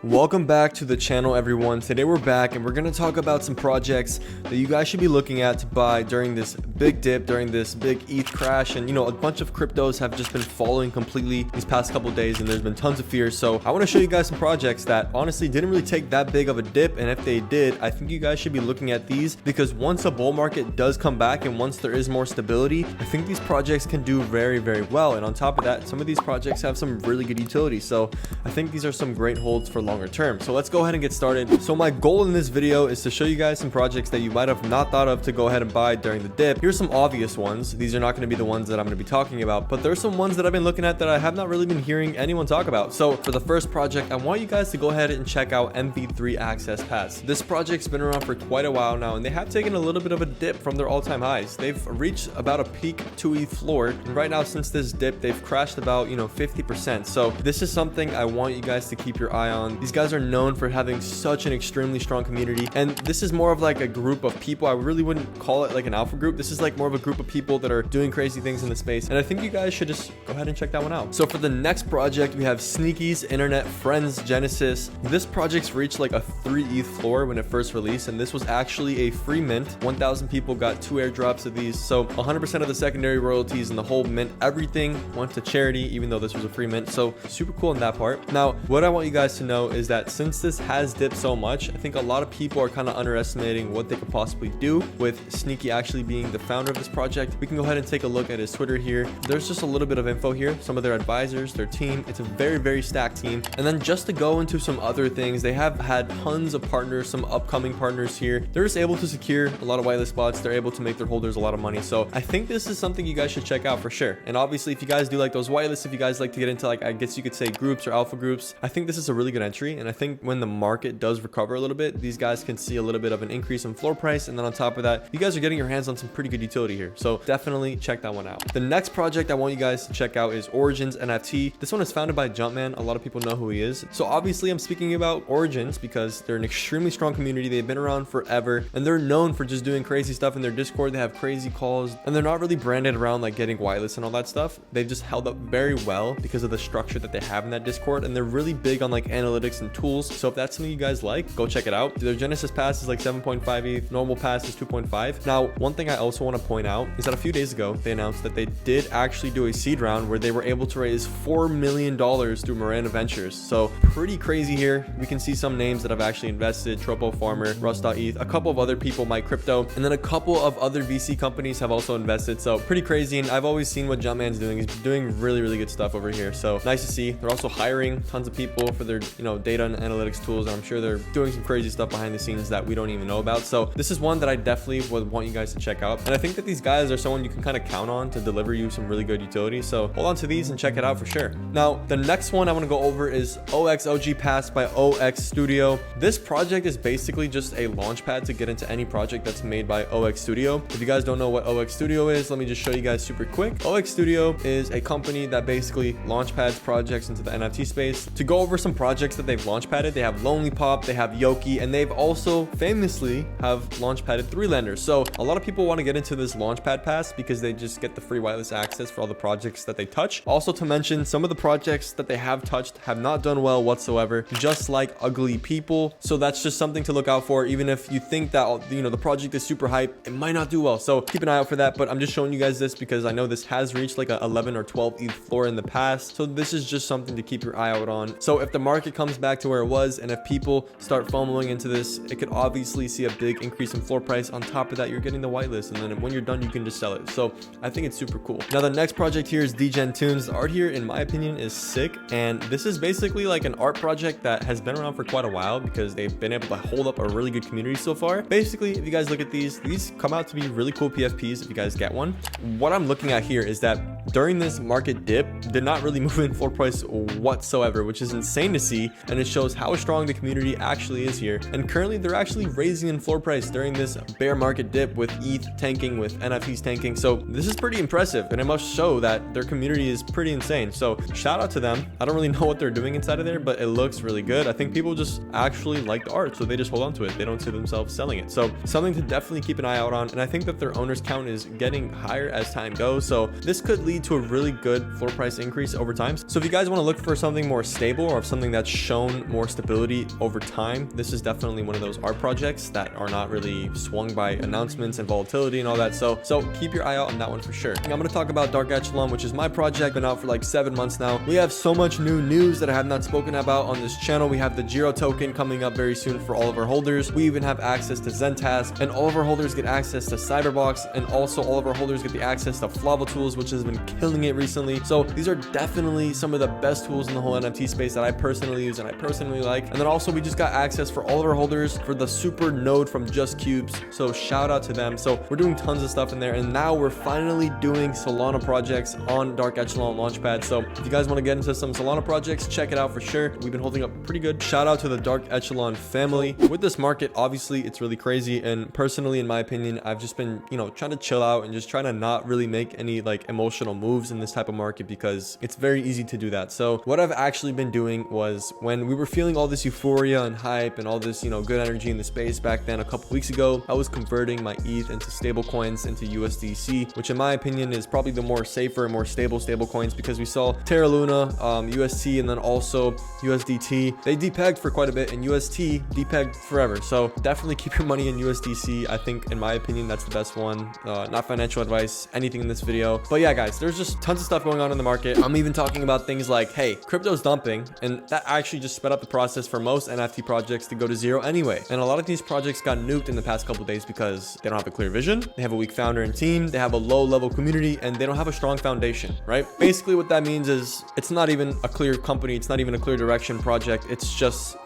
Welcome back to the channel, everyone. Today we're back and we're going to talk about some projects that you guys should be looking at to buy during this big dip, during this big ETH crash. And a bunch of cryptos have just been falling completely these past couple days and there's been tons of fear. So I want to show you guys some projects that honestly didn't really take that big of a dip, and if they did, I think you guys should be looking at these, because once a bull market does come back and once there is more stability, I think these projects can do very, very well. And on top of that, some of these projects have some really good utility. So I think these are some great holds for longer term. So let's go ahead and get started. So my goal in this video is to show you guys some projects that you might have not thought of to go ahead and buy during the dip. Here's some obvious ones. These are not going to be the ones that I'm going to be talking about, but there's some ones that I've been looking at that I have not really been hearing anyone talk about. So for the first project, I want you guys to go ahead and check out MV3 Access Pass. This project's been around for quite a while now, and they have taken a little bit of a dip from their all-time highs. They've reached about a peak 2 ETH floor, and right now since this dip, they've crashed about 50%. So this is something I want you guys to keep your eye on. These guys are known for having such an extremely strong community, and this is more of like a group of people. I really wouldn't call it like an alpha group. This is like more of a group of people that are doing crazy things in the space, and I think you guys should just go ahead and check that one out. So for the next project, we have Sneaky's Internet Friends Genesis. This project's reached like a 3 ETH floor when it first released, and this was actually a free mint. 1,000 people got 2 airdrops of these, so 100% of the secondary royalties and the whole mint, everything went to charity, even though this was a free mint. So super cool in that part. Now what I want you guys to know is that since this has dipped so much, I think a lot of people are kind of underestimating what they could possibly do with Sneaky actually being the founder of this project. We can go ahead and take a look at his Twitter here. There's just a little bit of info here, some of their advisors, their team. It's a very, very stacked team. And then just to go into some other things, they have had tons of partners, some upcoming partners here. They're just able to secure a lot of whitelist spots. They're able to make their holders a lot of money. So I think this is something you guys should check out for sure. And obviously, if you guys do like those whitelists, if you guys like to get into, like, I guess you could say groups or alpha groups, I think this is a really good entry. And I think when the market does recover a little bit, these guys can see a little bit of an increase in floor price. And then on top of that, you guys are getting your hands on some pretty good utility here. So definitely check that one out. The next project I want you guys to check out is Origins NFT. This one is founded by Jumpman. A lot of people know who he is. So obviously I'm speaking about Origins because they're an extremely strong community. They've been around forever and they're known for just doing crazy stuff in their Discord. They have crazy calls and they're not really branded around like getting whitelist and all that stuff. They've just held up very well because of the structure that they have in that Discord, and they're really big on like analytics and tools. So if that's something you guys like, go check it out. Their Genesis pass is like 7.5 ETH, normal pass is 2.5. Now, one thing I also want to point out is that a few days ago, they announced that they did actually do a seed round where they were able to raise $4 million through Miranda Ventures. So pretty crazy here. We can see some names that have actually invested: Tropo Farmer, Rust.eth, a couple of other people, My Crypto, and then a couple of other VC companies have also invested. So pretty crazy. And I've always seen what Jumpman's doing. He's doing really, really good stuff over here. So nice to see. They're also hiring tons of people for their, data and analytics tools. And I'm sure they're doing some crazy stuff behind the scenes that we don't even know about. So this is one that I definitely would want you guys to check out. And I think that these guys are someone you can kind of count on to deliver you some really good utility. So hold on to these and check it out for sure. Now, the next one I want to go over is OXOG Pass by OX Studio. This project is basically just a launch pad to get into any project that's made by OX Studio. If you guys don't know what OX Studio is, let me just show you guys super quick. OX Studio is a company that basically launch pads projects into the NFT space. To go over some projects that they've launch padded, they have Lonely Pop, they have Yoki, and they've also famously have launch padded 3 lenders. So a lot of people want to get into this launchpad pass because they just get the free whitelist access for all the projects that they touch. Also to mention, some of the projects that they have touched have not done well whatsoever, just like Ugly People. So that's just something to look out for. Even if you think that the project is super hype, it might not do well. So keep an eye out for that. But I'm just showing you guys this because I know this has reached like a 11 or 12 ETH floor in the past. So this is just something to keep your eye out on. So if the market comes back to where it was, and if people start FOMOing into this, it could obviously see a big increase in floor price. On top of that, you're getting the whitelist, and then when you're done, you can just sell it. So I think it's super cool. Now the next project here is Degen Tunes. The art here, in my opinion, is sick, and this is basically like an art project that has been around for quite a while because they've been able to hold up a really good community so far. Basically, if you guys look at these come out to be really cool PFPs if you guys get one. What I'm looking at here is that during this market dip, did not really move in floor price whatsoever, which is insane to see, and it shows how strong the community actually is here. And currently they're actually raising in floor price during this bear market dip, with ETH tanking, with NFTs tanking. So this is pretty impressive, and it must show that their community is pretty insane. So shout out to them. I don't really know what they're doing inside of there, but it looks really good. I think people just actually like the art, so they just hold on to it. They don't see themselves selling it. So something to definitely keep an eye out on. And I think that their owners count is getting higher as time goes. So this could lead to a really good floor price increase over time. So if you guys want to look for something more stable, or something that's shown more stability over time. This is definitely one of those art projects that are not really swung by announcements and volatility and all that. So keep your eye out on that one for sure. I'm going to talk about Dark Echelon, which is my project. Been out for like 7 months now. We have so much new news that I have not spoken about on this channel. We have the Giro token coming up very soon for all of our holders. We even have access to Zentask, and all of our holders get access to Cyberbox, and also all of our holders get the access to FlavaTools, which has been killing it recently. So these are definitely some of the best tools in the whole NFT space that I personally use and I personally like. And then also we just got access for all of our holders for the super node from Just Cubes. So shout out to them. So we're doing tons of stuff in there, and now we're finally doing Solana projects on Dark Echelon Launchpad. So if you guys want to get into some Solana projects, check it out for sure. We've been holding up pretty good. Shout out to the Dark Echelon family. With this market, obviously it's really crazy, and personally, in my opinion, I've just been, you know, trying to chill out and just trying to not really make any like emotional moves in this type of market, because it's very easy to do that. So what I've actually been doing was, when we were feeling all this euphoria and hype and all this, you know, good energy in the space back then a couple weeks ago, I was converting my ETH into stable coins, into USDC, which in my opinion is probably the more safer and more stable coins, because we saw Terra Luna, UST, and then also USDT, they depegged for quite a bit, and UST depegged forever. So definitely keep your money in USDC. I think, in my opinion, that's the best one. Not financial advice, anything in this video, but yeah, guys, there's just tons of stuff going on in the market. I'm even talking about things like, hey, crypto's dumping, and that actually just sped up the process for most NFT projects to go to zero anyway. And a lot of these projects got nuked in the past couple days because they don't have a clear vision, they have a weak founder and team, they have a low level community, and they don't have a strong foundation, right? Basically what that means is it's not even a clear company, it's not even a clear direction project, it's just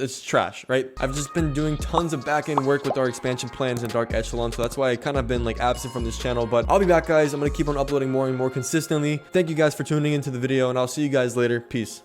it's trash, right? I've just been doing tons of back-end work with our expansion plans in Dark Echelon, so that's why I kind of been like absent from this channel, but I'll be back, guys. I'm gonna keep on uploading more and more consistently. Thank you guys for tuning into the video, and I'll see you guys later. Peace.